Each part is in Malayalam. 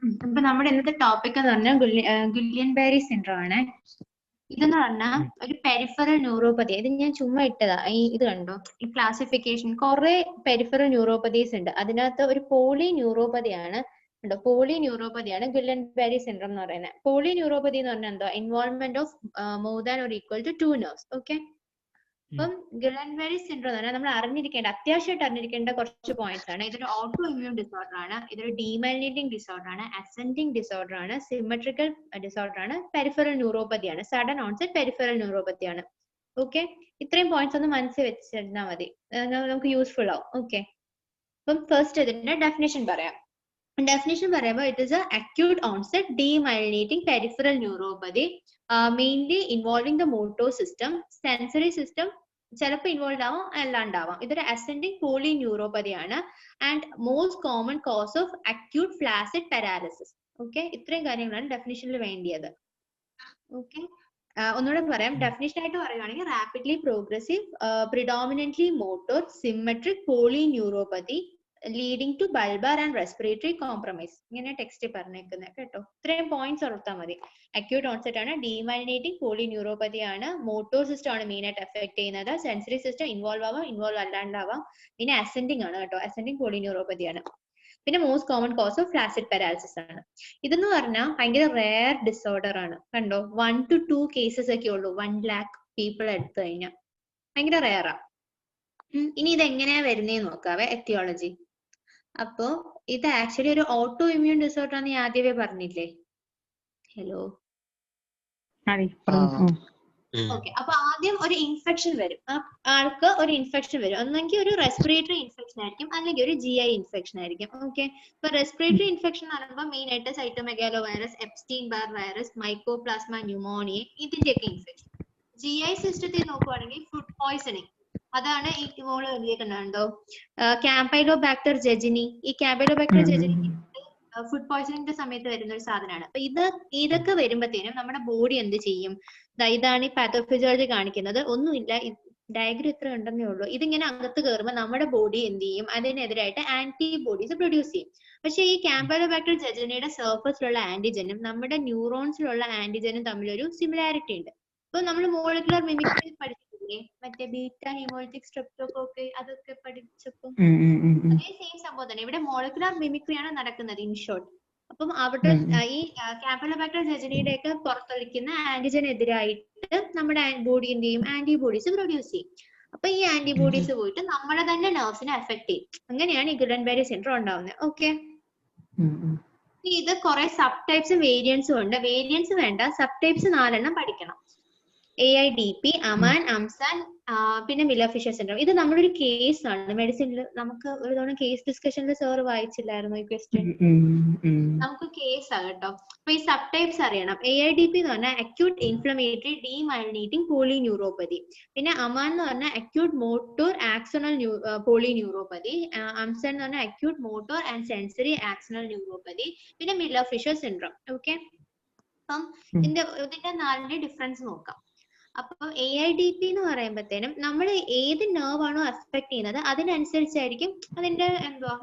അപ്പൊ നമ്മുടെ ഇന്നത്തെ ടോപ്പിക് എന്ന് പറഞ്ഞാൽ ഗുലിയൻ ബാരി സിൻഡ്രോം ആണ്. ഇതെന്ന് പറഞ്ഞാൽ ഒരു പെരിഫറൽ ന്യൂറോപ്പതി. ഇത് ഞാൻ ചുമ്മാ ഇട്ടതാ. ഇത് കണ്ടോ, ഈ ക്ലാസിഫിക്കേഷൻ കുറെ പെരിഫറൽ ന്യൂറോപ്പതീസ് ഉണ്ട്. അതിനകത്ത് ഒരു പോളി ന്യൂറോപ്പതിയാണ് ഉണ്ടോ, പോളി ന്യൂറോപ്പതിയാണ് ഗുലിയൻ ബാരി സിൻഡ്രോം എന്ന് പറയുന്നത്. പോളി ന്യൂറോപ്പതി എന്ന് പറഞ്ഞാൽ എന്തോ, involvement of more than or equal to 2 nerves. Okay, അപ്പം ഗുലിയൻ ബാരി സിൻഡ്രോം എന്ന് പറഞ്ഞാൽ നമ്മൾ അത്യാവശ്യമായിട്ട് അറിഞ്ഞിരിക്കേണ്ട കുറച്ച് പോയിന്റ്സ് ആണ്. ഇതൊരു ഓട്ടോ ഇമ്മ്യൂൺ ഡിസോർഡർ ആണ്, ഇതൊരു ഡീമൈലിനേറ്റിംഗ് ഡിസോർഡർ ആണ്, അസെൻഡിങ് ഡിസോർഡർ ആണ്, സിമെട്രിക്കൽ ഡിസോർഡർ ആണ്, പെരിഫറൽ ന്യൂറോപ്പതി ആണ്, സഡൻ ഓൺസെറ്റ് പെരിഫറൽ ന്യൂറോപ്പതി ആണ്. ഓക്കെ, ഇത്രയും പോയിന്റ്സ് ഒന്ന് മനസ്സിൽ വെച്ചിരുന്നാൽ മതി, നമുക്ക് യൂസ്ഫുൾ ആവും. ഓക്കെ, അപ്പം ഫസ്റ്റ് ഇതിന്റെ ഡെഫിനേഷൻ പറയാം. ഡെഫിനേഷൻ പറയുമ്പോൾ it is a acute onset demyelinating peripheral neuropathy mainly involving the motor system, sensory system ചിലപ്പോൾ ഇൻവോൾവ് ആവാം, അല്ലാണ്ടാവാം. ഇതൊരു അസെൻഡിങ് പോളി ന്യൂറോപ്പതി ആണ് and most common cause of acute flaccid paralysis. Okay, ഇത്രയും കാര്യങ്ങളാണ് ഡെഫിനിഷനിൽ വേണ്ടിയത്. ഓക്കെ, ഒന്നുകൂടെ പറയാം. ഡെഫിനിഷൻ ആയിട്ട് പറയുകയാണെങ്കിൽ rapidly progressive predominantly motor symmetric poly neuropathy leading to bulbar and respiratory compromise. ഇങ്ങനെ ടെക്സ്റ്റ് പറഞ്ഞേക്കുന്നത് കേട്ടോ. ഇത്രയും പോയിന്റ്സ് ഓർത്താൽ മതി. അക്യൂട്ട് ഓൺസെറ്റ് ആണ്, ഡീമൈലിനേറ്റിംഗ് പോളി ന്യൂറോപ്പതി ആണ്, മോട്ടോർ സിസ്റ്റം ആണ് മെയിൻ ആയിട്ട് എഫക്ട് ചെയ്യുന്നത്, സെൻസറി സിസ്റ്റം ഇൻവോൾവ് ആവാം, ഇൻവോൾവ് അല്ലാണ്ടാവാം, പിന്നെ അസെൻഡിങ് ആണ് കേട്ടോ, അസെൻഡിങ് പോളി ന്യൂറോപ്പതി ആണ്, പിന്നെ most common cause of flaccid paralysis ആണ്. ഇതെന്ന് പറഞ്ഞാൽ ഭയങ്കര റെയർ ഡിസോർഡർ ആണ്. കണ്ടോ, 1 to 2 കേസസ് ഒക്കെ ഉള്ളൂ 1 lakh പീപ്പിൾ എടുത്തു കഴിഞ്ഞാൽ. ഭയങ്കര റെയറാ. ഇനി ഇത് എങ്ങനെയാ വരുന്നേന്ന് നോക്കാവേ, എത്തിയോളജി. അപ്പോ ഇത് ആക്ച്വലി ഒരു ഓട്ടോ ഇമ്മ്യൂൺ ഡിസോർഡർ ആണെന്ന് ആദ്യമേ പറഞ്ഞില്ലേ. Hello, okay. അപ്പൊ ആദ്യം ഒരു ഇൻഫെക്ഷൻ വരും, ആൾക്ക് ഒരു ഇൻഫെക്ഷൻ വരും. ഒന്നെങ്കിൽ ഒരു റെസ്പിറേറ്ററി ഇൻഫെക്ഷൻ ആയിരിക്കും, അല്ലെങ്കിൽ ഒരു GI ഇൻഫെക്ഷൻ ആയിരിക്കും. ഓക്കെ, ഇപ്പൊ റെസ്പിറേറ്ററി ഇൻഫെക്ഷൻ എന്ന് പറയുമ്പോൾ മെയിൻ ആയിട്ട് cytomegalo virus, Epstein Barr virus, mycoplasma pneumonia, ഇതിന്റെയൊക്കെ ഇൻഫെക്ഷൻ. GI സിസ്റ്റത്തിൽ നോക്കുവാണെങ്കിൽ ഫുഡ് പോയ്സണിങ്, അതാണ് ഈ മോള് എഴുതിയിട്ടുണ്ടോ, ക്യാമ്പൈലോബാക്ടർ ജെജിനി. ഈ ക്യാമ്പൈലോബാക്ടർ ജെജിനി ഫുഡ് പോയ്സണിന്റെ സമയത്ത് വരുന്ന ഒരു സാധനമാണ്. അപ്പൊ ഇതൊക്കെ വരുമ്പോഴത്തേനും നമ്മുടെ ബോഡി എന്ത് ചെയ്യും? ഇതാണ് ഈ പാത്തോഫിസിയോളജി കാണിക്കുന്നത്. ഒന്നുമില്ല, ഡയഗ്രം ഇത്ര ഉണ്ടെന്നേ ഉള്ളൂ. ഇതിങ്ങനെ അകത്ത് കയറുമ്പോൾ നമ്മുടെ ബോഡി എന്ത് ചെയ്യും? അതിനെതിരായിട്ട് ആന്റിബോഡീസ് പ്രൊഡ്യൂസ് ചെയ്യും. പക്ഷെ ഈ ക്യാമ്പൈലോബാക്ടർ ജെജിനിയുടെ സർഫസിലുള്ള ആന്റിജനും നമ്മുടെ ന്യൂറോൺസിലുള്ള ആന്റിജനും തമ്മിലൊരു സിമിലാരിറ്റി ഉണ്ട്. അപ്പൊ നമ്മൾ മോളിക്കുലർ മിമിക്രി പഠിച്ചിട്ടില്ലേ, മറ്റേ ബീറ്റ ഹീമോളിറ്റിക് സ്ട്രെപ്റ്റോകോക്കൈ, അതൊക്കെ പഠിച്ചപ്പോ അതേ സെയിം സംഭവം തന്നെ ഇവിടെ മോളിക്കുലർ മിമിക്രിയാണ് നടക്കുന്നത്, ഇൻ ഷോർട്ട്. അപ്പം അവിടെ ഈ ക്യാമ്പൈലോബാക്ടർ ജെജിനിയുടെ ഒക്കെ പുറത്തൊഴിക്കുന്ന ആന്റിജനെതിരായിട്ട് നമ്മുടെ ബോഡി എന്ത് ചെയ്യും? ആന്റിബോഡീസ് പ്രൊഡ്യൂസ് ചെയ്യും. അപ്പൊ ഈ ആന്റിബോഡീസ് പോയിട്ട് നമ്മളെ തന്നെ നെർവ്സിനെ എഫക്ട് ചെയ്യും. അങ്ങനെയാണ് ഈ ഗുലിയൻ ബാരി സിൻഡ്രോം ഉണ്ടാവുന്നത്. ഓക്കെ, ഇത് കുറെ സബ് ടൈപ്സും വേരിയൻസും ഉണ്ട്. വേരിയൻസ് വേണ്ട, സബ് ടൈപ്സ് 4 എണ്ണം പഠിക്കണം. AIDP, അമാൻ, അംസാൻ, പിന്നെ മില്ലർ ഫിഷർ സിൻഡ്രോം. ഇത് നമ്മുടെ ഒരു കേസ് ആണ് മെഡിസിനിൽ. നമുക്ക് ഒരു തവണ കേസ് ഡിസ്കഷനിൽ സാർ വായിച്ചില്ലായിരുന്നു ഈ ക്വസ്റ്റ്യൻ? നമുക്ക് കേസ് ആ കേട്ടോ. അപ്പൊ ഈ സബ് ടൈപ്സ് അറിയണം. AIDP എന്ന് പറഞ്ഞാൽ acute inflammatory demyelinating poly neuropathy. പിന്നെ അമാൻ എന്ന് പറഞ്ഞാൽ acute motor axonal poly neuropathy. AMSAN എന്ന് പറഞ്ഞാൽ acute motor and sensory axonal neuropathy. പിന്നെ മില്ലർ ഫിഷർ സിൻഡ്രോം. ഓക്കെ, അപ്പം ഇതിന്റെ 4ന്റെ ഡിഫറൻസ് നോക്കാം. അപ്പൊ AIDP എന്ന് പറയുമ്പോഴത്തേനും നമ്മൾ ഏത് നെർവ് ആണോ അഫക്ട് ചെയ്യുന്നത് അതിനനുസരിച്ചായിരിക്കും അതിന്റെ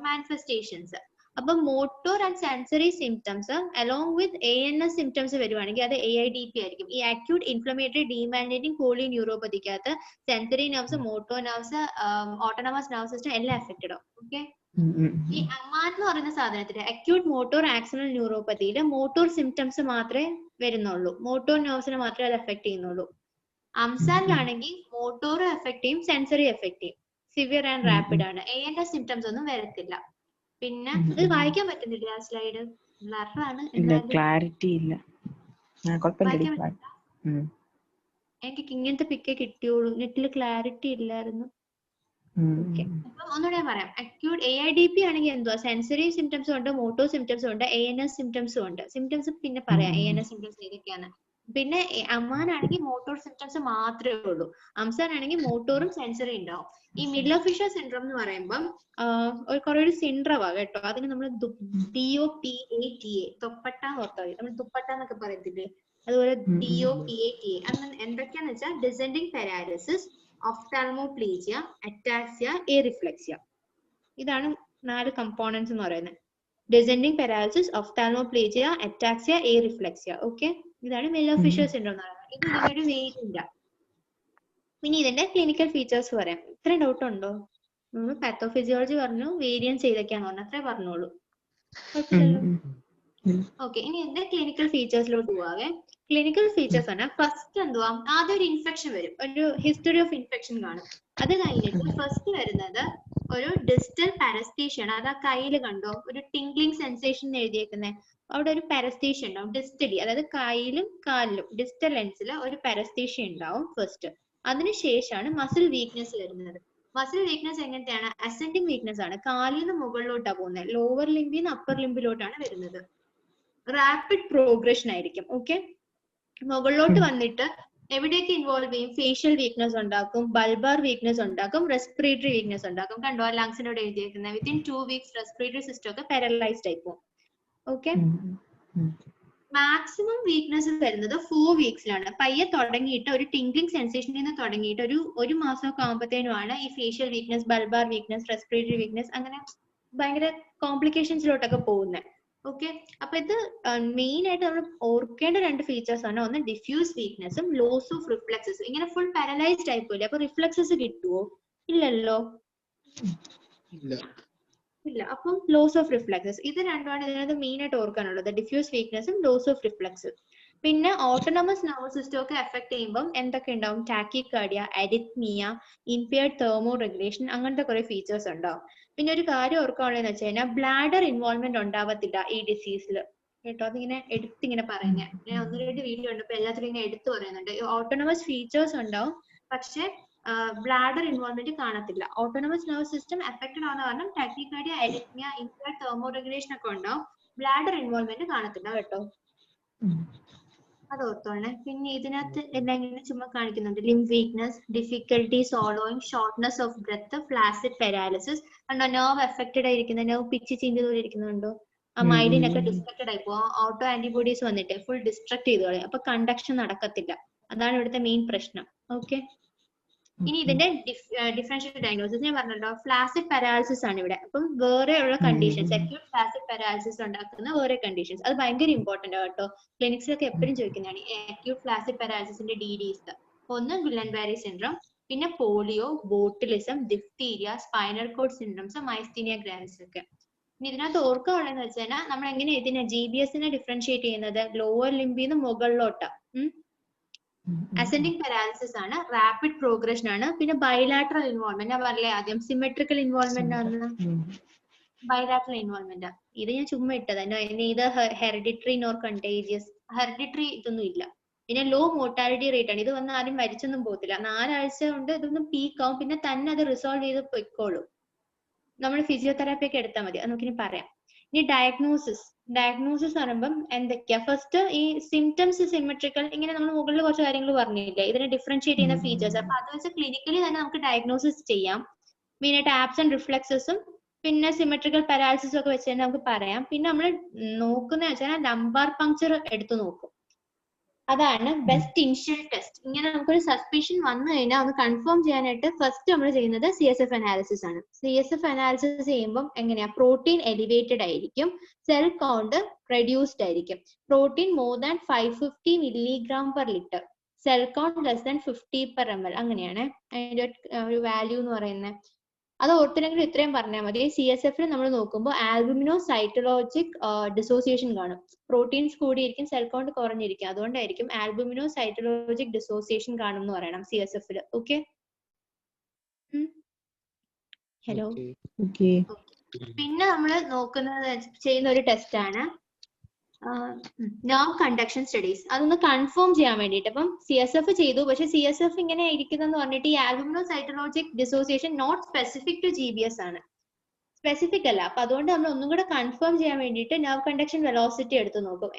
മാനിഫെസ്റ്റേഷൻസ്. അപ്പൊ motor and sensory symptoms along with ANS symptoms വരുവാണെങ്കിൽ അത് AIDP ആയിരിക്കും. ഈ അക്യൂട്ട് ഇൻഫ്ലമേറ്ററി ഡീമൈലിനേറ്റിംഗ് പോളി ന്യൂറോപ്പതിക്കകത്ത് sensory nerves, motor nerves, autonomous nerve system എല്ലാം എഫക്റ്റഡ് ആവും. ഓക്കെ, ഈ അമാൻ എന്ന് പറയുന്ന സാധനത്തിന് അക്യൂട്ട് മോട്ടോർ ആക്സണൽ ന്യൂറോപ്പതിയിൽ മോട്ടോർ സിംറ്റംസ് മാത്രമേ വരുന്നുള്ളൂ, മോട്ടോർ നെർവ്സിനെ മാത്രമേ അത് എഫക്ട് ചെയ്യുന്നുള്ളൂ. അംസാനിലാണെങ്കിൽ മോട്ടോർ എഫക്ട് ചെയ്യും, സെൻസറി എഫക്ട് ചെയ്യും, സിവിയർ ആൻഡ് റാപ്പിഡ് ആണ്. ANS സിംറ്റംസ് ഒന്നും വരത്തില്ല. പിന്നെ ഇത് വായിക്കാൻ പറ്റുന്നില്ല, ആ സ്ലൈഡ് ബ്ലറാണ്, ക്ലാരിറ്റി ഇല്ല. എനിക്ക് ഇങ്ങനത്തെ പിക്കേ കിട്ടിയോളൂ, നെറ്റില് ക്ലാരിറ്റി ഇല്ലായിരുന്നു. ഒന്നുകൂടെ ഞാൻ പറയാം. അക്യൂട്ട് AIDP ആണെങ്കിൽ എന്തുവാ, സെൻസറി സിംറ്റംസും ഉണ്ട്, മോട്ടോർ സിംറ്റംസും ഉണ്ട്, ANS സിംറ്റംസും ഉണ്ട്. സിംറ്റംസ് പിന്നെ പറയാം ANS സിംറ്റംസ് ഏതൊക്കെയാണ്. പിന്നെ അമാൻ ആണെങ്കിൽ മോട്ടോർ സിംറ്റംസ് മാത്രമേ ഉള്ളൂ. അംസാൻ ആണെങ്കിൽ മോട്ടോറും സെൻസറി ഉണ്ടാവും. ഈ മില്ലർ ഫിഷർ സിൻഡ്രോം എന്ന് പറയുമ്പം കുറെ ഒരു സിൻഡ്രോമാ കേട്ടോ. അതിന് നമ്മൾ DOPATA, തൊപ്പട്ട ഓർത്താൽ മതി. നമ്മൾ ദുപ്പട്ട എന്നൊക്കെ പറയത്തില്ലേ, അതുപോലെ DOPATA. അങ്ങനെ എന്തൊക്കെയാന്ന് വെച്ചാൽ ഡിസെൻഡിങ് പാരാലിസിസ്, ഒഫ്താൽമോപ്ലീജിയ, അറ്റാക്സിയ, എറിഫ്ലെക്സിയ. ഇതാണ് 4 കമ്പോണൻസ് എന്ന് പറയുന്നത്. descending paralysis, ophthalmoplegia, ataxia, areflexia. Okay, ഇതാണ് Miller-Fisher syndrome എന്ന് പറയുന്നത്. ഇത് ഇതിനൊരു വേരിയന്റ് ആണ്. ഇനി ഇതിന്റെ ക്ലിനിക്കൽ ഫീച്ചേഴ്സ് പറയാം. ഇത്രയും ഡൗട്ട് ഉണ്ടോ? നമ്മൾ പാത്തോഫിസിയോളജി പറഞ്ഞു, വേരിയൻസ് ഏതൊക്കെയാന്ന് പറഞ്ഞു, അത്രേ പറഞ്ഞോളൂ. ഓക്കെ, ഇനി ഇതിന്റെ ക്ലിനിക്കൽ ഫീച്ചേഴ്സിലോട്ട് പോവാവേ. ക്ലിനിക്കൽ ഫീച്ചേഴ്സ് ആണ് ഫസ്റ്റ് എന്തുവാ, ആദ്യം ഒരു ഇൻഫെക്ഷൻ വരും, ഒരു ഹിസ്റ്ററി ഓഫ് ഇൻഫെക്ഷൻ കാണും. അത് കഴിഞ്ഞിട്ട് ഫസ്റ്റ് വരുന്നത് ഒരു ഡിസ്റ്റൽ പാരസ്തീഷ്യ ആണ്. അത് ആ കയ്യിൽ കണ്ടോ, ഒരു ടിംഗ്ലിംഗ് സെൻസേഷൻ എഴുതിയേക്കുന്നത്, അവിടെ ഒരു പാരസ്തീഷ്യ ഉണ്ടാവും ഡിസ്റ്റലി, അതായത് കയ്യിലും കാലിലും ഡിസ്റ്റൽ ലെൻസിൽ ഒരു പാരസ്തീഷ്യ ഉണ്ടാവും ഫസ്റ്റ്. അതിനുശേഷമാണ് മസിൽ വീക്ക്നെസ് വരുന്നത്. മസിൽ വീക്ക്നെസ് എങ്ങനത്തെയാണ്? അസെൻഡിങ് വീക്ക്നെസ് ആണ്, കാലിൽ നിന്ന് മുകളിലോട്ടാണ് പോകുന്നത്, ലോവർ ലിംബിൽ നിന്ന് അപ്പർ ലിംബിലോട്ടാണ് വരുന്നത്. റാപ്പിഡ് പ്രോഗ്രഷൻ ആയിരിക്കും. ഓക്കെ, മുകളിലോട്ട് വന്നിട്ട് എവിടെയൊക്കെ ഇൻവോൾവ് ചെയ്യും? ഫേഷ്യൽ വീക്ക്നെസ് ഉണ്ടാക്കും, ബൾബാർ വീക്ക്നെസ് ഉണ്ടാക്കും, റെസ്പിറേറ്ററി വീക്ക്നെസ് ഉണ്ടാക്കും. കണ്ടോ ലങ്സിനോട് എഴുതിയേക്കുന്നത് വിത്തിൻ 2 weeks റെസ്പിറേറ്ററി സിസ്റ്റം ഒക്കെ പാരലൈസ്ഡ് ആയി പോകും. ഓക്കെ, മാക്സിമം വീക്ക്നെസ് വരുന്നത് 4 weeksലാണ്. പയ്യെ തുടങ്ങിയിട്ട് ഒരു ടിംഗ്ലിംഗ് സെൻസേഷനിൽ നിന്ന് തുടങ്ങിയിട്ട് ഒരു മാസമൊക്കെ ആകുമ്പോഴത്തേനുമാണ് ഈ facial weakness, bulbar weakness, respiratory weakness, അങ്ങനെ ഭയങ്കര കോംപ്ലിക്കേഷൻസിലോട്ടൊക്കെ പോകുന്നത്. ഓക്കെ, അപ്പൊ ഇത് മെയിൻ ആയിട്ട് നമ്മൾ ഓർക്കേണ്ട 2 ഫീച്ചേഴ്സ് ആണ്. ഒന്ന് ഡിഫ്യൂസ് വീക്ക്നെസ്സും ലോസ് ഓഫ് റിഫ്ലക്സസ്. ഇങ്ങനെ ഫുൾ പാരലൈസ്ഡ് ആയി പോയില്ലേ, അപ്പൊ റിഫ്ലക്സസ് കിട്ടുവോ? ഇല്ലല്ലോ, ഇല്ല. അപ്പം ലോസ് ഓഫ് റിഫ്ലക്സസ്, ഇത് രണ്ടുമാണ് ഇതിനകത്ത് മെയിൻ ആയിട്ട് ഓർക്കാനുള്ളത്, ഡിഫ്യൂസ് വീക്ക്നെസ്സും ലോസ് ഓഫ് റിഫ്ലക്സസ്. പിന്നെ ഓട്ടോണമസ് നെർവസ് സിസ്റ്റം ഒക്കെ എഫക്ട് ചെയ്യുമ്പോൾ എന്തൊക്കെ ഉണ്ടാവും? ടാക്കികാർഡിയ, അരിത്മിയ, ഇംപെയർഡ് തെർമോ റെഗുലേഷൻ, അങ്ങനത്തെ കുറെ ഫീച്ചേഴ്സ് ഉണ്ടാവും. പിന്നെ ഒരു കാര്യം ഓർക്കാനുള്ളതെന്ന് വെച്ച് കഴിഞ്ഞാൽ ബ്ലാഡർ ഇൻവോൾവ്മെന്റ് ഉണ്ടാവത്തില്ല ഈ ഡിസീസിൽ കേട്ടോ. അതിങ്ങനെ എടുത്തിങ്ങനെ പറയുന്നത്, ഞാൻ 1-2 വീഡിയോ ഉണ്ട്, അപ്പൊ എല്ലാത്തിലും ഇങ്ങനെ എടുത്തു പറയുന്നുണ്ട്. ഓട്ടോണമസ് ഫീച്ചേഴ്സ് ഉണ്ടാവും, പക്ഷെ ബ്ലാഡർ ഇൻവോൾവ്മെന്റ് കാണത്തില്ല. ഓട്ടോണമസ് നെർവസ് സിസ്റ്റം എഫക്റ്റഡ് ആവുന്ന കാരണം ടാക്കികാർഡിയ, അരിത്മിയ, ഇംപെയർഡ് തെർമോ റെഗുലേഷൻ ഒക്കെ ഉണ്ടാവും, ബ്ലാഡർ ഇൻവോൾവ്മെന്റ് കാണത്തില്ല കേട്ടോ. അത് ഓർത്തോണേ. പിന്നെ ഇതിനകത്ത് എല്ലാം ഇങ്ങനെ ചുമ്മാ കാണിക്കുന്നുണ്ട്, limb weakness, difficulty swallowing, shortness of breath, flaccid paralysis. കണ്ടോ നെർവ് എഫക്റ്റഡ് ആയിരിക്കുന്ന, നെർവ് പിച്ച് ചേഞ്ച് ഇരിക്കുന്നുണ്ടോ? ആ മൈലിനൊക്കെ ഡിസ്ട്രക്റ്റഡ് ആയി പോകും, ഓട്ടോ ആന്റിബോഡീസ് വന്നിട്ട് ഫുൾ ഡിസ്ട്രക്ട് ചെയ്ത് കളയും, അപ്പൊ കണ്ടക്ഷൻ നടക്കത്തില്ല. അതാണ് ഇവിടുത്തെ മെയിൻ പ്രശ്നം. ഓക്കെ, ഇനി ഇതിന്റെ ഡിഫറൻഷ്യൽ ഡയഗ്നോസിസ് ഞാൻ പറഞ്ഞല്ലോ, ഫ്ലാസിഡ് പാരാലിസിസ് ആണ് ഇവിടെ. അപ്പം വേറെ ഉള്ള കണ്ടീഷൻസ്, അക്യൂട്ട് ഫ്ലാസിഡ് പാരാലിസിസ് ഉണ്ടാക്കുന്ന വേറെ കണ്ടീഷൻസ്, അത് ഭയങ്കര ഇമ്പോർട്ടന്റ് ആണ് കേട്ടോ. ക്ലിനിക്സിലൊക്കെ എപ്പോഴും ചോദിക്കുന്നതാണ് അക്യൂട്ട് ഫ്ലാസിഡ് പാരാലിസിസിന്റെ DDs. ഒന്ന് ഗുലൻബാരി സിൻഡ്രോം, പിന്നെ polio, botulism, diphtheria, spinal cord syndromes, myasthenia gravis ഒക്കെ. ഇനി ഇതിനകത്ത് ഓർക്കാനുള്ളതെന്ന് വെച്ച് കഴിഞ്ഞാൽ നമ്മൾ എങ്ങനെ ഇതിനെ GBS ഡിഫറൻഷിയേറ്റ് ചെയ്യുന്നത്? ലോവർ ലിംബിൽ നിന്ന് മുകളിലോട്ടാ. അസെൻഡിങ് പാരാലിസിസ് ആണ്, റാപ്പിഡ് പ്രോഗ്രഷൻ ആണ്, പിന്നെ ബൈലാറ്ററൽ ഇൻവോൾവ്മെന്റ്. ഞാൻ പറഞ്ഞില്ലേ ആദ്യം സിമെട്രിക്കൽ ഇൻവോൾവ്മെന്റ് ആണ്, ബൈലാറ്ററൽ ഇൻവോൾവ്മെന്റ്. ഇത് ഞാൻ ചുമ്മാ ഇട്ടത്, ഇത് ഹെറിഡിറ്ററി നോർ കണ്ടേജിയസ്, ഹെറിഡിറ്ററി ഇതൊന്നും ഇല്ല. പിന്നെ ലോ മോർട്ടാലിറ്റി റേറ്റ് ആണ്, ഇത് വന്ന് ആരും മരിച്ചൊന്നും പോകത്തില്ല. 4 ആഴ്ച കൊണ്ട് ഇതൊന്നും പീക്ക് ആവും, പിന്നെ തന്നെ അത് റിസോൾവ് ചെയ്ത് പൊയ്ക്കോളൂ. നമ്മൾ ഫിസിയോതെറാപ്പി ഒക്കെ എടുത്താൽ മതി. അത് നമുക്കിനി പറയാം. ഇനി ഡയഗ്നോസിസ് പറയുമ്പം എന്തൊക്കെയാ? ഫസ്റ്റ് ഈ സിംറ്റംസ് സിമെട്രിക്കൽ, ഇങ്ങനെ നമ്മൾ മുകളിൽ കുറച്ച് കാര്യങ്ങൾ പറഞ്ഞില്ലേ, ഇതിനെ ഡിഫറൻഷിയേറ്റ് ചെയ്യുന്ന ഫീച്ചേഴ്സ്. അപ്പൊ അത് വെച്ച് ക്ലിനിക്കലി തന്നെ നമുക്ക് ഡയഗ്നോസിസ് ചെയ്യാം. മെയിൻ ആയിട്ട് ആബ്സെന്റ് റിഫ്ലക്സസും പിന്നെ സിമെട്രിക്കൽ പാരാലിസിസും ഒക്കെ വെച്ച് തന്നെ നമുക്ക് പറയാം. പിന്നെ നമ്മൾ നോക്കുന്ന വെച്ചാൽ ലംബാർ പങ്ക്ചർ എടുത്തു നോക്കും, അതാണ് ബെസ്റ്റ് ഇനിഷ്യൽ ടെസ്റ്റ്. ഇങ്ങനെ നമുക്കൊരു സസ്പിഷൻ വന്നു കഴിഞ്ഞാൽ ഒന്ന് കൺഫേം ചെയ്യാനായിട്ട് ഫസ്റ്റ് നമ്മൾ ചെയ്യുന്നത് CSF അനാലിസിസ് ആണ്. CSF അനാലിസിസ് ചെയ്യുമ്പോൾ എങ്ങനെയാ? പ്രോട്ടീൻ എലിവേറ്റഡ് ആയിരിക്കും, സെൽ കൗണ്ട് റെഡ്യൂസ്ഡ് ആയിരിക്കും. Protein more than 550 mg/L, cell count less than 50 per ml. അങ്ങനെയാണ് അതിന്റെ ഒരു വാല്യൂ എന്ന് പറയുന്നത്. അത് ഓർത്തില്ലെങ്കിൽ ഇത്രയും പറഞ്ഞാൽ മതി. CSF നമ്മൾ നോക്കുമ്പോൾ ആൽബുമിനോ സൈറ്റോളജിക് ഡിസോസിയേഷൻ കാണും. പ്രോട്ടീൻസ് കൂടിയിരിക്കും, സെൽ കൗണ്ട് കുറഞ്ഞിരിക്കും. അതുകൊണ്ടായിരിക്കും ആൽബുമിനോ സൈറ്റോളജിക് ഡിസോസിയേഷൻ കാണും എന്ന് പറയണം CSF. Okay, hello. പിന്നെ നമ്മൾ ചെയ്യുന്ന ഒരു ടെസ്റ്റ് ആണ് നെർവ് കണ്ടക്ഷൻ സ്റ്റഡീസ്. അതൊന്ന് കൺഫേം ചെയ്യാൻ വേണ്ടിയിട്ട്. അപ്പം CSF ചെയ്തു, പക്ഷെ CSF ഇങ്ങനെ ഇരിക്കുന്നെന്ന് പറഞ്ഞിട്ട് ഈ albumino cytologic dissociation not specific to GBS ആണ്, സ്പെസിഫിക് അല്ല. അപ്പൊ അതുകൊണ്ട് നമ്മൾ ഒന്നും കൂടെ കൺഫേം ചെയ്യാൻ വേണ്ടിയിട്ട് നെർവ് കണ്ടക്ഷൻ വെലോസിറ്റി എടുത്തു നോക്കും.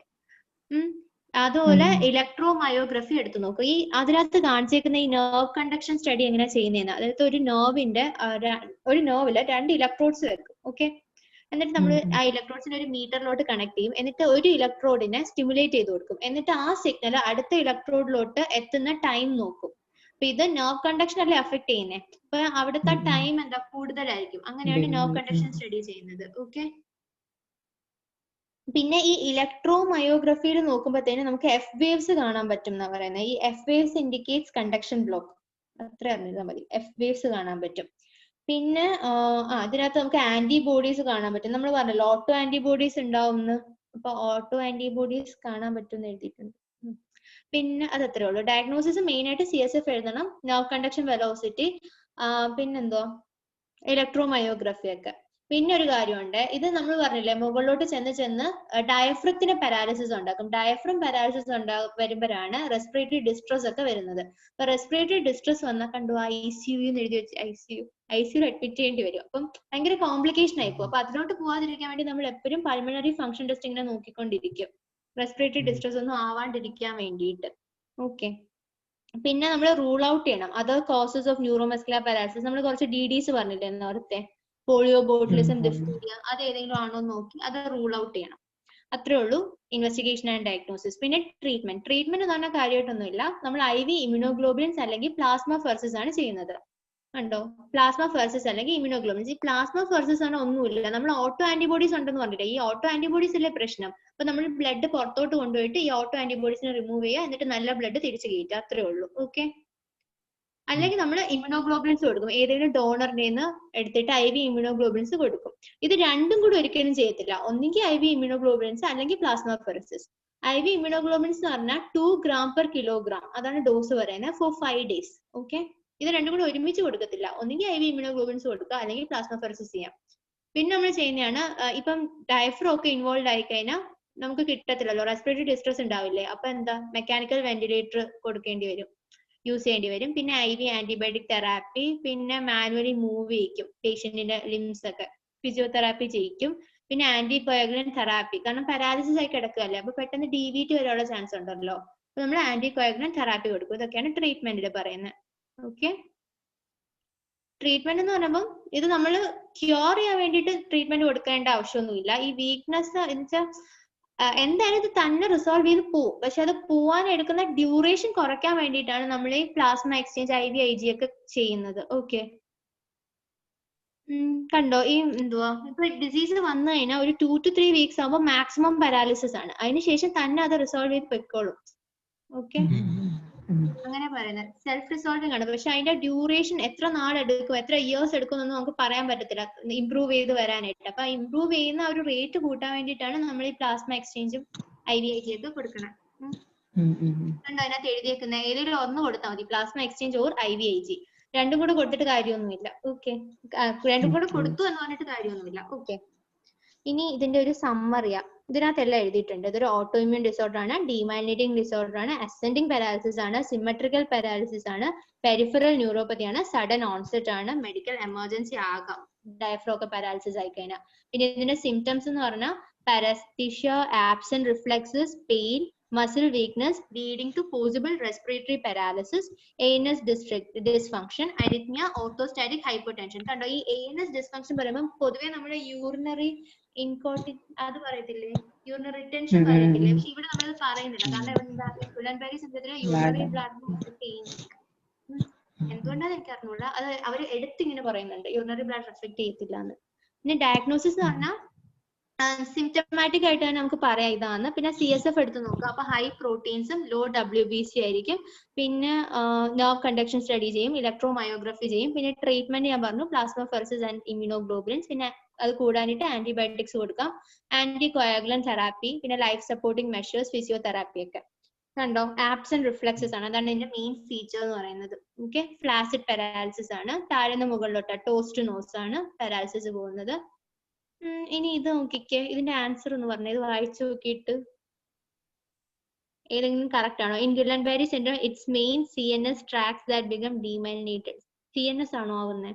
അതുപോലെ ഇലക്ട്രോമയോഗ്രഫി എടുത്തു നോക്കും. ഈ അതിനകത്ത് കാണിച്ചേക്കുന്ന ഈ നെർവ് കണ്ടക്ഷൻ സ്റ്റഡി എങ്ങനെ ചെയ്യുന്നതെന്ന്, അതായത് ഒരു നെർവില് 2 ഇലക്ട്രോഡ്സ് വെക്കും. ഓക്കെ, എന്നിട്ട് നമ്മൾ ആ ഇലക്ട്രോഡ്സിനെ ഒരു മീറ്ററിലോട്ട് കണക്ട് ചെയ്യും. എന്നിട്ട് ഒരു ഇലക്ട്രോഡിനെ സ്റ്റിമുലേറ്റ് ചെയ്ത് കൊടുക്കും. എന്നിട്ട് ആ സിഗ്നൽ അടുത്ത ഇലക്ട്രോഡിലോട്ട് എത്തുന്ന ടൈം നോക്കും. അപ്പൊ ഇത് നെർവ് കണ്ടക്ഷൻ അല്ലേ അഫക്ട് ചെയ്യുന്നത്, അപ്പൊ അവിടുത്തെ ടൈം എന്താ കൂടുതലായിരിക്കും. അങ്ങനെയാണ് നെർവ് കണ്ടക്ഷൻ സ്റ്റഡി ചെയ്യുന്നത്. ഓക്കെ, പിന്നെ ഈ ഇലക്ട്രോമയോഗ്രഫിയിൽ നോക്കുമ്പോഴത്തേനും നമുക്ക് എഫ് വേവ്സ് കാണാൻ പറ്റും എന്നാ പറയുന്നത്. ഈ F waves indicates conduction block. അത്ര അറിഞ്ഞാൽ മതി, എഫ് വേവ്സ് കാണാൻ പറ്റും. പിന്നെ ഇതിനകത്ത് നമുക്ക് ആന്റിബോഡീസ് കാണാൻ പറ്റും. നമ്മൾ പറഞ്ഞല്ലോ ഓട്ടോ ആന്റിബോഡീസ് ഉണ്ടാവുമെന്ന്. അപ്പൊ ഓട്ടോ ആന്റിബോഡീസ് കാണാൻ പറ്റും എന്ന് എഴുതിയിട്ടുണ്ട്. പിന്നെ അത് അത്രേ ഉള്ളൂ. ഡയഗ്നോസിസ് മെയിൻ ആയിട്ട് CSF എഴുതണം, നെർവ് കണ്ടക്ഷൻ വെലോസിറ്റി, പിന്നെന്തോ ഇലക്ട്രോമയോഗ്രഫി ഒക്കെ. പിന്നെ ഒരു കാര്യമുണ്ട്, ഇത് നമ്മൾ പറഞ്ഞില്ലേ മുകളിലോട്ട് ചെന്ന് ഡയഫ്രത്തിന് പാരാലിസിസ് ഉണ്ടാക്കും. ഡയഫ്രം പാരാലിസിസ് വരുമ്പോഴാണ് റെസ്പിറേറ്ററി ഡിസ്ട്രസ് ഒക്കെ വരുന്നത്. അപ്പൊ റെസ്പിറേറ്ററി ഡിസ്ട്രസ് വന്നാൽ കണ്ടു ICU എന്ന് എഴുതി വെച്ച് ICU അഡ്മിറ്റ് ചെയ്യേണ്ടി വരും. അപ്പം ഭയങ്കര കോംപ്ലിക്കേഷൻ ആയിപ്പോ. അപ്പൊ അതിലോട്ട് പോവാതിരിക്കാൻ വേണ്ടി നമ്മൾ എപ്പോഴും പൾമണറി ഫംഗ്ഷൻ ടെസ്റ്റ് ഇങ്ങനെ നോക്കിക്കൊണ്ടിരിക്കും, റെസ്പിറേറ്ററി ഡിസ്ട്രസ് ഒന്നും ആവാണ്ടിരിക്കാൻ വേണ്ടിയിട്ട്. ഓക്കെ, പിന്നെ നമ്മൾ റൂൾ ഔട്ട് ചെയ്യണം other causes of neuromuscular paralysis. നമ്മൾ കുറച്ച് DDs പറഞ്ഞില്ലേ നേരത്തെ, പോളിയോ, ബോട്ടുലിസം, ഡിഫ്തീരിയ, അത് ഏതെങ്കിലും ആണോ എന്ന് നോക്കി അത് റൂൾ ഔട്ട് ചെയ്യണം. അത്രേ ഉള്ളൂ ഇൻവെസ്റ്റിഗേഷൻ ആൻഡ് ഡയഗ്നോസിസ്. പിന്നെ ട്രീറ്റ്മെന്റ് എന്ന് പറഞ്ഞാൽ കാര്യമായിട്ടൊന്നുമില്ല. നമ്മൾ IV ഇമ്മ്യൂണോഗ്ലോബുലിൻസ് അല്ലെങ്കിൽ പ്ലാസ്മ ഫെർസിസ് ആണ് ചെയ്യുന്നത്. കണ്ടോ, പ്ലാസ്മ ഫെർസിസ് അല്ലെങ്കിൽ ഇമ്മ്യൂണോഗ്ലോബുലിൻസ്. ഈ പ്ലാസ്മ ഫെർസിസ് ആണ് ഒന്നുമില്ല, നമ്മൾ ഓട്ടോ ആന്റിബോഡീസ് ഉണ്ടെന്ന് പറഞ്ഞില്ലേ. ഈ ഓട്ടോ ആന്റിബോഡീസ് അല്ലേ പ്രശ്നം. അപ്പൊ നമ്മൾ ബ്ലഡ് പുറത്തോട്ട് കൊണ്ടുപോയിട്ട് ഈ ഓട്ടോ ആന്റിബോഡീസിനെ റിമൂവ് ചെയ്യുക, എന്നിട്ട് നല്ല ബ്ലഡ് തിരിച്ചു കയറ്റുക, അത്രേ ഉള്ളൂ. ഓക്കെ, അല്ലെങ്കിൽ നമ്മൾ ഇമ്മ്യൂണോഗ്ലോബുലിൻസ് കൊടുക്കും, ഏതെങ്കിലും ഡോണറിന്റെ നിന്ന് എടുത്തിട്ട് IV ഇമ്മ്യൂണോഗ്ലോബുലിൻസ് കൊടുക്കും. ഇത് രണ്ടും കൂടി ഒരിക്കലും ചെയ്യത്തില്ല, ഒന്നെങ്കിൽ IV ഇമ്മ്യൂണോഗ്ലോബുലിൻസ് അല്ലെങ്കിൽ പ്ലാസ്മ ഫെർസിസ്. IV ഇമ്മ്യൂണോഗ്ലോബുലിൻസ് എന്ന് പറഞ്ഞാൽ 2 gram/kg, അതാണ് ഡോസ് പറയുന്നത്, ഫോർ 5 days. ഓക്കെ, ഇത് രണ്ടും കൂടി ഒരുമിച്ച് കൊടുക്കത്തില്ല, ഒന്നെങ്കിൽ IV ഇമ്മ്യൂണോഗ്ലോബുലിൻസ് കൊടുക്കുക അല്ലെങ്കിൽ പ്ലാസ്മ ഫെർസിസ് ചെയ്യാം. പിന്നെ നമ്മൾ ചെയ്യുന്നതാണ്, ഇപ്പം ഡയഫ്രം ഒക്കെ ഇൻവോൾവ് ആയി കഴിഞ്ഞാൽ നമുക്ക് കിട്ടത്തില്ലല്ലോ, റെസ്പിറേറ്ററി ഡിസ്ട്രസ് ഉണ്ടാവില്ലേ. അപ്പൊ എന്താ, മെക്കാനിക്കൽ വെന്റിലേറ്റർ കൊടുക്കേണ്ടി വരും, യൂസ് ചെയ്യേണ്ടി വരും. പിന്നെ IV ആന്റിബയോട്ടിക് തെറാപ്പി, പിന്നെ മാനുവലി മൂവ് ചെയ്യിക്കും പേഷ്യന്റിന്റെ ലിംസ് ഒക്കെ, ഫിസിയോതെറാപ്പി ചെയ്യിക്കും. പിന്നെ ആന്റികോയാഗുലന്റ് തെറാപ്പി, കാരണം പാരാലിസിസ് ആയി കിടക്കുകയല്ലേ, അപ്പൊ പെട്ടെന്ന് DVT വരാനുള്ള ചാൻസ് ഉണ്ടല്ലോ. അപ്പൊ നമ്മൾ ആന്റികോയാഗുലന്റ് തെറാപ്പി കൊടുക്കും. ഇതൊക്കെയാണ് ട്രീറ്റ്മെന്റിൽ പറയുന്നത്. ഓക്കെ, ട്രീറ്റ്മെന്റ് എന്ന് പറയുമ്പോൾ ഇത് നമ്മൾ ക്യൂർ ചെയ്യാൻ വേണ്ടിയിട്ട് ട്രീറ്റ്മെന്റ് കൊടുക്കേണ്ട ആവശ്യമൊന്നുമില്ല. ഈ വീക്ക്നെസ് എന്ന് വെച്ചാൽ എന്തായാലും ഇത് തന്നെ റിസോൾവ് ചെയ്ത് പോവും, പക്ഷെ അത് പോവാൻ എടുക്കുന്ന ഡ്യൂറേഷൻ കുറയ്ക്കാൻ വേണ്ടിയിട്ടാണ് നമ്മൾ ഈ പ്ലാസ്മ എക്സ്ചേഞ്ച് IVIG ഒക്കെ ചെയ്യുന്നത്. ഓക്കെ, കണ്ടോ, ഈ എന്തുവാ ഇപ്പൊ ഡിസീസ് വന്നു കഴിഞ്ഞാൽ ഒരു 2 to 3 weeks ആകുമ്പോൾ മാക്സിമം പാരാലിസിസ് ആണ്, അതിനുശേഷം തന്നെ അത് റിസോൾവ് ചെയ്ത് പൊയ്ക്കോളും. ഓക്കെ, അങ്ങനെ പറയുന്നത് സെൽഫ് റിസോൾവിംഗ് ആണ്. പക്ഷെ അതിന്റെ ഡ്യൂറേഷൻ എത്ര നാളെടുക്കും, എത്ര ഇയേഴ്സ് എടുക്കും എന്നൊന്നും നമുക്ക് പറയാൻ പറ്റത്തില്ല ഇംപ്രൂവ് ചെയ്ത് വരാനായിട്ട്. അപ്പൊ ഇംപ്രൂവ് ചെയ്യുന്ന ഒരു റേറ്റ് കൂട്ടാൻ വേണ്ടിയിട്ടാണ് നമ്മൾ ഈ പ്ലാസ്മ എക്സ്ചേഞ്ചും IVIG ഒക്കെ കൊടുക്കണം. കണ്ടോ, അതിനകത്ത് എഴുതിയേക്കുന്ന ഏതെങ്കിലും ഒന്ന് കൊടുത്താൽ മതി, പ്ലാസ്മ എക്സ്ചേഞ്ച് ഓർ IVIG. രണ്ടും കൂടെ കൊടുത്തിട്ട് കാര്യമൊന്നുമില്ല. ഓക്കെ, രണ്ടും കൂടെ കൊടുത്തു എന്ന് പറഞ്ഞിട്ട് കാര്യമൊന്നുമില്ല. ഓക്കെ, ഇനി ഇതിന്റെ ഒരു സമ്മറിയാ, ഇതിനകത്ത് എല്ലാം എഴുതിയിട്ടുണ്ട്. ഇതൊരു ഓട്ടോ ഇമ്മ്യൂൺ ഡിസോർഡർ ആണ്, ഡീമൈലിനേറ്റിംഗ് ഡിസോർഡർ ആണ്, അസെൻഡിങ് പാരാലിസിസ് ആണ്, സിമെട്രിക്കൽ പാരാലിസിസ് ആണ്, പെരിഫറൽ ന്യൂറോപ്പതി ആണ്, സഡൻ ഓൺസെറ്റ് ആണ്, മെഡിക്കൽ എമർജൻസി ആകാം ഡയഫ്രം ഒക്കെ പാരാലിസിസ് ആയി കഴിഞ്ഞാൽ. പിന്നെ ഇതിന്റെ സിംറ്റംസ് എന്ന് പറഞ്ഞാൽ paresthesia, absent reflexes, pain, muscle weakness leading to possible respiratory paralysis, ANS dysfunction, arrhythmia, orthostatic hypotension. കണ്ടോ, ഈ ANS dysfunction പറയുമ്പോൾ പൊതുവെ നമ്മുടെ യൂറിനറി അത് പറയത്തില്ലേ, യൂറിനറി റിട്ടൻഷൻ പറയത്തില്ലേ, പക്ഷെ ഇവിടെ നമ്മൾ പറയുന്നില്ല. കാരണം എന്താ, ഗുലൻബെറി സിൻഡ്രത്തിലെ യൂറിനറി ബ്ലഡ് എന്തുകൊണ്ടാന്ന് എനിക്ക് അറിഞ്ഞൂടാ, അത് അവർ എടുത്തിങ്ങനെ പറയുന്നുണ്ട് യൂറിനറി ബ്ലഡ് എഫക്ട് ചെയ്യത്തില്ല എന്ന്. പിന്നെ ഡയഗ്നോസിസ് എന്ന് പറഞ്ഞാൽ സിംറ്റമാറ്റിക് ആയിട്ട് തന്നെ നമുക്ക് പറയാം ഇതാണ്. പിന്നെ CSF എടുത്ത് നോക്കുക, അപ്പൊ ഹൈ പ്രോട്ടീൻസും ലോ WBC ആയിരിക്കും. പിന്നെ നെർവ് കണ്ടക്ഷൻ സ്റ്റഡി ചെയ്യും, ഇലക്ട്രോമയോഗ്രഫി ചെയ്യും. പിന്നെ ട്രീറ്റ്മെന്റ് ഞാൻ പറഞ്ഞു, പ്ലാസ്മ ഫെർസിസ് ആൻഡ് ഇമ്മ്യൂണോഗ്ലോബുലിൻസ്. പിന്നെ അത് കൂടാനിട്ട് ആന്റിബയോട്ടിക്സ് കൊടുക്കാം, ആന്റികോയാഗുലന്റ് തെറാപ്പി, പിന്നെ ലൈഫ് സപ്പോർട്ടിംഗ് മെഷേഴ്സ്, ഫിസിയോതെറാപ്പി ഒക്കെ. കണ്ടോ, ആബ്സെന്റ് റിഫ്ലെക്സസ് ആണ്, അതാണ് ഇതിന്റെ മെയിൻ ഫീച്ചർ എന്ന് പറയുന്നത്. ഓക്കെ, ഫ്ലാസിഡ് പാരാലിസിസ് ആണ്, താഴെ മുകളിലോട്ട് ടോസ്റ്റ് നോസ് ആണ് പാരാലിസിസ് പോകുന്നത്. ഇനി ഇത് നോക്കിക്കേ, ഇതിന്റെ ആൻസർ എന്ന് പറഞ്ഞത് ഇത് വായിച്ചു നോക്കിയിട്ട് ഏതെങ്കിലും കറക്റ്റ് ആണോ. In Guillain Barre syndrome it's main CNS tracts that become demyelinated. CNS ആണോ ആവുന്നത്?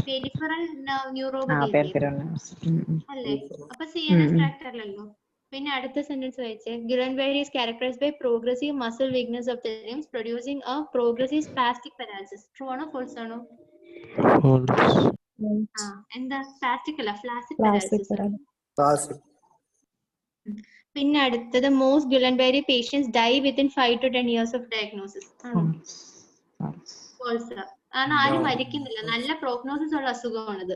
പെരിഫറൽ ന്യൂറോപ്പതി അല്ലേ, അപ്പൊ CNS ട്രാക്ട് അല്ലല്ലോ. പിന്നെ അടുത്ത സെന്റൻസ് വായിച്ചേ, Guillain Barre is characterized by progressive muscle weakness of the limbs producing a progressive spastic paralysis. True ആണോ ഫോൾസ് ആണോ? എന്താ സ്പാസ്റ്റിക് അല്ല, ഫ്ലാസിക് പാരാലിസിസ്. പിന്നെ അടുത്തത്, most Guillain Barre patients die within 5 to 10 years of diagnosis. False. കാരണം ആരും മരിക്കുന്നില്ല, നല്ല പ്രോഗ്നോസിസ് ഉള്ള അസുഖമാണിത്.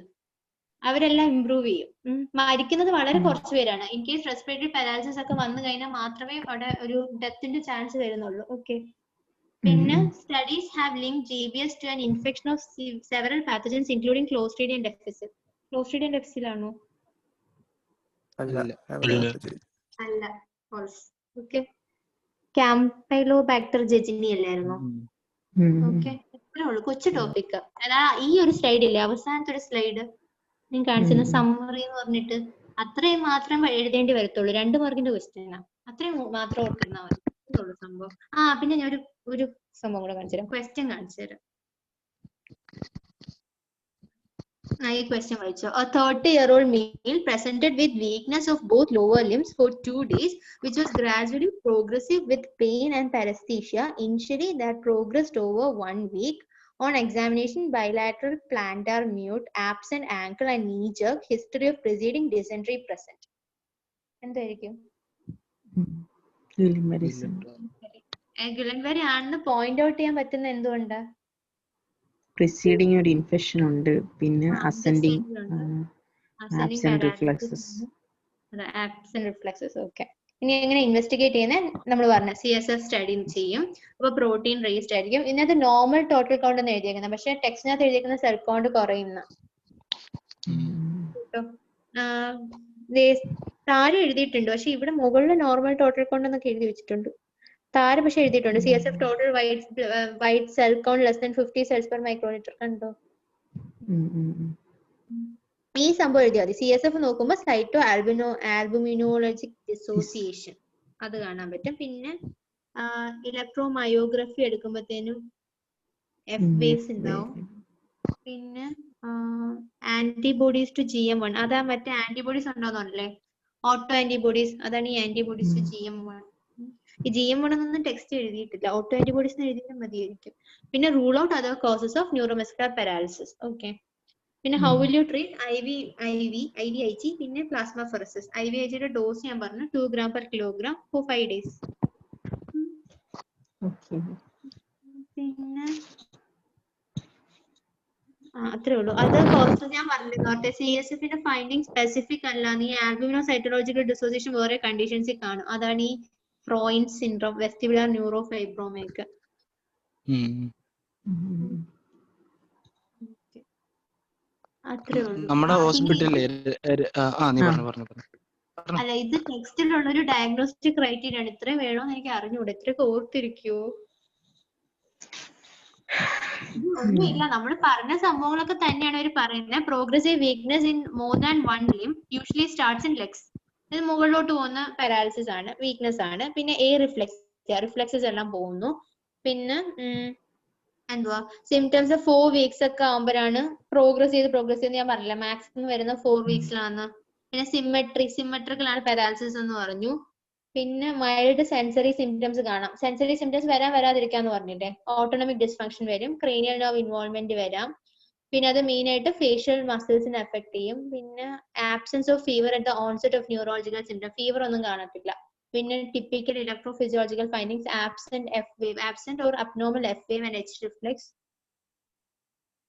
അവരെല്ലാം ഇമ്പ്രൂവ് ചെയ്യും. മരിക്കുന്നത് വളരെ കുറച്ച് പേരാണ്. ഇൻ കേസ് റെസ്പിറേറ്ററി പാരാലിസിസ് ഒക്കെ വന്നു കഴിഞ്ഞാൽ മാത്രമേ അവിടെ ഒരു ഡെത്തിന്റെ ചാൻസ് വരുന്നുള്ളൂ. ഓക്കെ. പിന്നെ studies have linked GBS to an infection of several pathogens including Clostridium difficile. Clostridium difficile ആണോ? അല്ല, false. ഓക്കെ. Campylobacter jejuni അല്ലായിരുന്നോ? ഓക്കെ. ഇത്രേ ഉള്ളൂ, കൊച്ചു ടോപ്പിക്. അതാ ഈ ഒരു സ്ലൈഡ് ഇല്ലേ, അവസാനത്തെ ഒരു സ്ലൈഡ് ഞാൻ കാണിച്ചിരുന്ന സമ്മറി എന്ന് പറഞ്ഞിട്ട്, അത്രയും മാത്രം എഴുതേണ്ടി വരത്തുള്ളൂ. 2 മാർക്കിന്റെ ക്വസ്റ്റ്യനാ. അത്രയും മാത്രം ഓർക്കുന്ന സംഭവം. പിന്നെ ഞാൻ ഒരു സംഭവം കൂടെ കാണിച്ചു തരാം. ക്വസ്റ്റ്യൻ കാണിച്ചു തരാം. ഈ ക്വസ്റ്റ്യൻ വായിച്ചോ. A 30-year-old male presented with weakness of both lower limbs for 2 days, which was gradually progressive with pain and paresthesia. Initially, that progressed over 1 week. On examination, bilateral plantar mute, absent ankle and knee jerk. History of preceding dysentery present. എന്തായിരിക്കും? ഗുലൻബെറി ആണെന്ന് പോയിന്റ് ഔട്ട് ചെയ്യാൻ പറ്റുന്ന എന്തുകൊണ്ടാ? പ്രിസീഡിങ് ഒരു ഇൻഫെക്ഷൻ ഉണ്ട്, പിന്നെ അസെൻഡിങ് ആബ്സെന്റ് റിഫ്ലക്സസ്. ഓക്കെ. ഇനി എങ്ങനെ ഇൻവെസ്റ്റിഗേറ്റ് ചെയ്യുന്നത് നമ്മൾ പറഞ്ഞ CSF സ്റ്റഡി ചെയ്യും. അപ്പൊ പ്രോട്ടീൻ റേസ്ഡ് ആയിരിക്കും. ഇതിനകത്ത് നോർമൽ ടോട്ടൽ കൗണ്ട് എന്ന് എഴുതിയേക്കുന്നത്, പക്ഷെ ടെക്സ്റ്റിനകത്ത് എഴുതിയേക്കുന്ന സെൽ കൗണ്ട് കുറയുന്ന. താഴെ എഴുതിയിട്ടുണ്ട്, പക്ഷെ ഇവിടെ മുകളിൽ നോർമൽ ടോട്ടൽ കൗണ്ട് എന്നൊക്കെ എഴുതി വെച്ചിട്ടുണ്ട്. താഴെ പക്ഷെ എഴുതിയിട്ടുണ്ട് CSF total white cell count less than 50 cells per microlitre. കണ്ടോ? ഈ സംഭവം എഴുതിയാൽ മതി. CSF നോക്കുമ്പോൾ സൈറ്റോ ആൽബുമിനോളജിക് ഡിസോസിയേഷൻ അത് കാണാൻ പറ്റും. പിന്നെ ഇലക്ട്രോമയോഗ്രഫി എടുക്കുമ്പോഴത്തേനും എഫ് വേവ്സ് ഉണ്ടാവും. പിന്നെ ആന്റിബോഡീസ് ടു GM1, അതാ മറ്റേ ആന്റിബോഡീസ് ഉണ്ടോന്നല്ലേ, ഓട്ടോ ആന്റിബോഡീസ്. അതാണ് ഈ ആന്റിബോഡീസ് ടു GM1. ഈ GM1 ഒന്നും ടെക്സ്റ്റ് എഴുതിയിട്ടില്ല, ഓട്ടോ ആന്റിബോഡീസ് എഴുതിയാൽ മതിയായിരിക്കും. പിന്നെ rule out other causes of neuromuscular paralysis. Okay. പിന്നെ how will you treat IVIG, പിന്നെ പ്ലാസ്മഫെറസിസ്. IVIGയുടെ ഡോസ് ഞാൻ പറഞ്ഞു 2 gram per kilogram for 5 days. പിന്നെ അത്രേ ഉള്ളൂ. അത് കോഴ്സ് ഞാൻ പറഞ്ഞിരുന്നു. CSFന്റെ ഫൈൻഡിങ് സ്പെസിഫിക് അല്ല. ഈ ആൽബുമിനോസൈറ്റോളജിക്കൽ ഡിസോസിയേഷൻ വേറെ കണ്ടീഷൻസിൽ കാണും. അതാണ് ഈ ഫ്രോയിൻസ് സിൻഡ്രോം, വെസ്റ്റിബുലർ ന്യൂറോഫൈബ്രോമയൊക്കെ. അത്രേ ഉള്ളൂ. നമ്മുടെ ഹോസ്പിറ്റലിൽ അല്ല, ഇത് ടെക്സ്റ്റിലുള്ള ഒരു ഡയഗ്നോസ്റ്റിക് ക്രൈറ്റീരിയ ആണ്. ഇത്രയും വേണോന്ന് എനിക്ക് അറിഞ്ഞൂടെ, ഇത്രയൊക്കെ ഓർത്തിരിക്കുവോ? ഒന്നുമില്ല, നമ്മൾ പറഞ്ഞ സംഭവങ്ങളൊക്കെ തന്നെയാണ് അവർ പറയുന്നത്. Progressive weakness in more than 1 limb usually starts in legs. ഇത് മുകളിലോട്ട് പോകുന്ന പാരാലിസിസ് ആണ്, വീക്ക്നെസ് ആണ്. പിന്നെ റിഫ്ലെക്സസ് എല്ലാം പോകുന്നു. പിന്നെ എന്തുവാ സിംറ്റംസ് 4 weeks ഒക്കെ ആകുമ്പോഴാണ് പ്രോഗ്രസ് ചെയ്ത് ഞാൻ പറഞ്ഞില്ല, മാക്സിമം വരുന്ന 4 weeksലാണ്. പിന്നെ സിമെട്രിക്കൽ ആണ് പാരാലിസിസ് എന്ന് പറഞ്ഞു. പിന്നെ മൈൽഡ് സെൻസറി സിംറ്റംസ് കാണാം. സെൻസറി സിംറ്റംസ് വരാതിരിക്കാന്ന് പറഞ്ഞില്ലേ. ഓട്ടോണമിക് ഡിസ്ഫങ്ഷൻ വരും, ക്രേനിയൽ നെർവ് ഇൻവോൾവ്മെന്റ് വരാം. പിന്നെ അത് മെയിൻ ആയിട്ട് ഫേഷ്യൽ മസിൽസിനെ എഫക്ട് ചെയ്യും. പിന്നെ absence of fever at the onset of neurological symptom, fever ഒന്നും കാണത്തില്ല. പിന്നെ typical electrophysiological findings, absent or abnormal F wave and H reflex.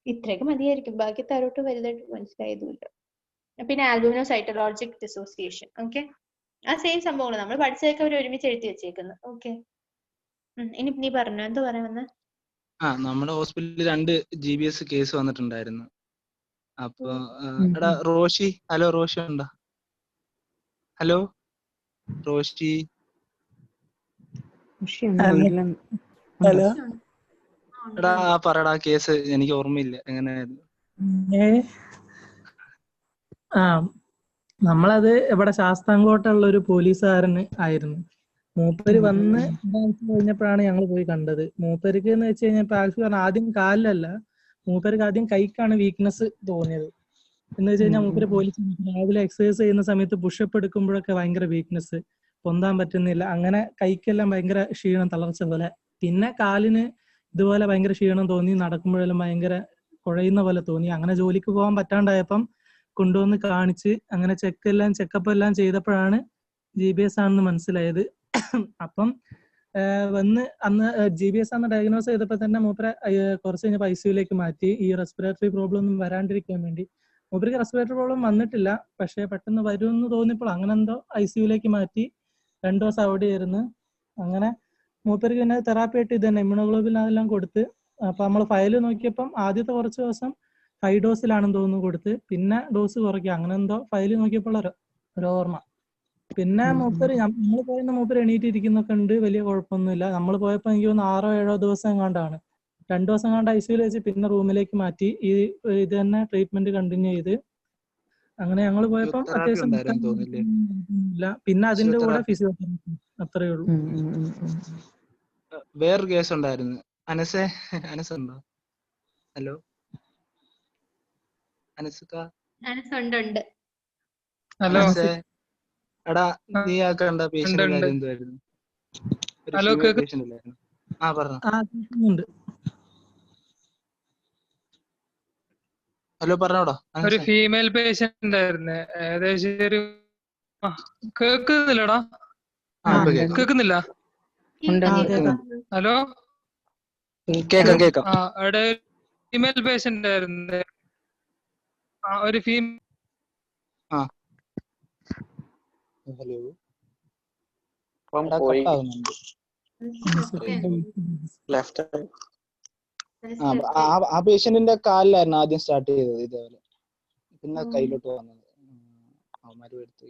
ഇത്രയൊക്കെ മതിയായിരിക്കും, ബാക്കി താരോട്ട് വലുതായിട്ട് മനസ്സിലായതുമില്ല. പിന്നെ ആൽബുമിനോസൈറ്റോളജിക് ഡിസോസിയേഷൻ. ഓക്കെ, ആ സെയിം സംഭവങ്ങൾ നമ്മൾ പഠിച്ചതൊക്കെ അവർ ഒരുമിച്ച് എഴുതി വെച്ചേക്കുന്നത്. ഓക്കെ, ഇനി നീ പറഞ്ഞു എന്തോ പറയാമെന്ന്. നമ്മുടെ ഹോസ്പിറ്റലിൽ 2 GBS കേസ് വന്നിട്ടുണ്ടായിരുന്നു. അപ്പൊ എടാ റോഷി, ഹലോ റോഷി ഉണ്ടോ? ഹലോ റോഷി. ഹലോ എടാ പറടാ, കേസ് എനിക്ക് ഓർമ്മയില്ല എങ്ങനെയായിരുന്നു. നമ്മളത് ഇവിടെ ശാസ്താംകോട്ടുള്ള ഒരു പോലീസുകാരന് ആയിരുന്നു. മൂപ്പര് വന്ന് കഴിഞ്ഞപ്പോഴാണ് ഞങ്ങൾ പോയി കണ്ടത്. മൂപ്പർക്ക് എന്ന് വെച്ച് കഴിഞ്ഞപ്പോ ആക്ച്വലി ആദ്യം കാലിലല്ല, മൂപ്പർക്ക് ആദ്യം കൈക്കാണ് വീക്ക്നെസ് തോന്നിയത്. എന്ന് വെച്ച് കഴിഞ്ഞാൽ മൂപ്പര് പോലീസ് രാവിലെ എക്സസൈസ് ചെയ്യുന്ന സമയത്ത് പുഷപ്പ് എടുക്കുമ്പോഴൊക്കെ ഭയങ്കര വീക്ക്നെസ്, പൊന്താൻ പറ്റുന്നില്ല. അങ്ങനെ കൈക്കെല്ലാം ഭയങ്കര ക്ഷീണം, തളർച്ച പോലെ. പിന്നെ കാലിന് ഇതുപോലെ ഭയങ്കര ക്ഷീണം തോന്നി, നടക്കുമ്പോഴെല്ലാം ഭയങ്കര കുഴയുന്ന പോലെ തോന്നി. അങ്ങനെ ജോലിക്ക് പോകാൻ പറ്റാണ്ടായപ്പം കൊണ്ടുവന്ന് കാണിച്ച് അങ്ങനെ ചെക്കപ്പ് എല്ലാം ചെയ്തപ്പോഴാണ് GBS ആണെന്ന് മനസ്സിലായത്. അപ്പം വന്ന് അന്ന് GBS ആണെന്ന് ഡയഗ്നോസ് ചെയ്തപ്പോൾ തന്നെ മൂപ്പരെ കുറച്ച് കഴിഞ്ഞപ്പോൾ ICUലേക്ക് മാറ്റി. ഈ റെസ്പിറേറ്ററി പ്രോബ്ലം ഒന്നും വരാണ്ടിരിക്കാൻ വേണ്ടി മൂപ്പർക്ക് റെസ്പിറേറ്ററി പ്രോബ്ലം വന്നിട്ടില്ല, പക്ഷെ പെട്ടെന്ന് വരുമെന്ന് തോന്നിയപ്പോൾ അങ്ങനെ എന്തോ ICUലേക്ക് മാറ്റി 2 ദിവസം അവിടെ ആയിരുന്നു. അങ്ങനെ മൂപ്പർക്ക് പിന്നെ തെറാപ്പി ആയിട്ട് ഇത് തന്നെ ഇമ്മ്യൂണോഗ്ലോബിൻ അതെല്ലാം കൊടുത്ത്. അപ്പൊ നമ്മൾ ഫയല് നോക്കിയപ്പം ആദ്യത്തെ കുറച്ച് ദിവസം 5 ഡോസിലാണെന്ന് തോന്നുന്നു കൊടുത്ത്, പിന്നെ ഡോസ് കുറയ്ക്കുക അങ്ങനെ എന്തോ ഫയല് നോക്കിയപ്പോൾ ഒരു ഓർമ്മ. പിന്നെ മൂപ്പര് നമ്മൾ പോയെന്ന് മൂപ്പര് എണീറ്റിരിക്കുന്നൊക്കെ ഉണ്ട്, വലിയ കുഴപ്പമൊന്നുമില്ല. നമ്മൾ പോയപ്പോ എനിക്ക് തോന്നുന്നു 6 or 7 ദിവസം എങ്ങാണ്ടാണ്, 2 ദിവസം കണ്ട് ICUയിൽ വെച്ച് പിന്നെ റൂമിലേക്ക് മാറ്റി. ഇത് തന്നെ ട്രീറ്റ്മെന്റ് കണ്ടിന്യൂ ചെയ്ത്. അങ്ങനെ ഞങ്ങൾ പോയപ്പം ഫിസിയോതെറാപ്പി അത്യാവശ്യം ഉണ്ടായിരുന്നു തോന്നില്ലേ? ഇല്ല, പിന്നെ അതിന്റെ കൂടെ ഫിസിയോതെറാപ്പി. ഫിസിയോതെറാപ്പി, അത്രേ ഉള്ളൂ. വേറൊരു കേസ് ഉണ്ടായിരുന്നു. അനസുണ്ടോ? ഹലോ അനസുക്ക. ഉണ്ട്. ഹലോ അനസേ എടാ, നീ ആക്കണ്ട പേഷ്യന്റ് കാര്യം എന്തുവായിരുന്നു? ഒരു ഹലോ ഫീമെയിൽ പേഷ്യന്റ് ഇല്ലായിരുന്നു? പറഞ്ഞോ. ഉണ്ട്. ഹലോ പറഞ്ഞോടാ. ഒരു ഫീമെയിൽ പേഷ്യന്റ് ആയിരുന്നു. ഏകദേശം ഒരു കേക്കുന്നില്ലടാ? കേക്കുന്നില്ല? ഹലോ കേക്കാം. അവിടെ ഫീമെയിൽ പേഷ്യന്റ് ആയിരുന്നു. ഒരു ഹലോ ആ പേഷ്യന്റിന്റെ കാലിലായിരുന്നു ആദ്യം സ്റ്റാർട്ട് ചെയ്തത് ഇതേപോലെ, പിന്നെ കയ്യിലോട്ട് വന്നത്. അവന്മാര് എടുത്ത്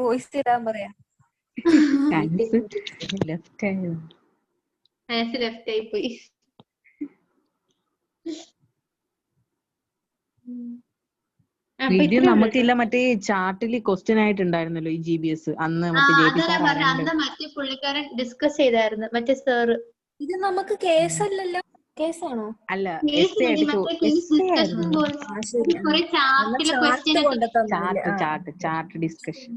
വോയിസ് ഇടാൻ പറയാം. ലെഫ്റ്റ് ആയി പോയി. ഇത് നമുക്കില്ല, മറ്റേ ചാർട്ടില് ക്വസ്റ്റ്യൻ ആയിട്ടുണ്ടായിരുന്നല്ലോ ഈ GBS അന്ന് മറ്റേ അന്ന് മറ്റേ പുള്ളിക്കാരൻ ഡിസ്കസ് ചെയ്തായിരുന്നു, മറ്റേ സാറ്. ഇത് നമുക്ക് കേസല്ലല്ലോ, കേസാണോ? അല്ല, ചാർട്ട് ഡിസ്കഷൻ.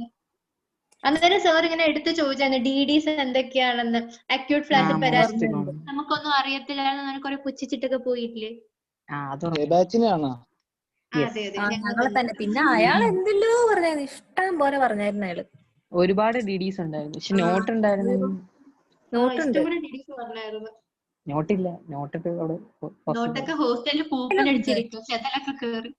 അന്നേരം സാർ ഇങ്ങനെ എടുത്ത് ചോദിച്ചായിരുന്നു DDs എന്തൊക്കെയാണെന്ന്, അക്യൂട്ട് ഫ്ലാഷ് പാരാലിസിസ് നമുക്കൊന്നും അറിയത്തില്ലായിരുന്നു, നമുക്ക് കുറെ പുച്ഛിച്ചിട്ടൊക്കെ പോയിട്ടില്ലേ? ഞങ്ങളെ തന്നെ. പിന്നെ അയാൾ എന്തെല്ലോ പറഞ്ഞായിരുന്നു, ഇഷ്ടം പോലെ പറഞ്ഞായിരുന്നു അയാള്. ഒരുപാട് DDs ഉണ്ടായിരുന്നു, പക്ഷെ നോട്ട് ഉണ്ടായിരുന്നു. നോട്ടില്ല, നോട്ടൊക്കെ അവിടെ നോട്ടൊക്കെ ഹോസ്റ്റലിൽ പൂപ്പൽ അടിച്ചിരിക്കും, ചെതലൊക്കെ കേറി.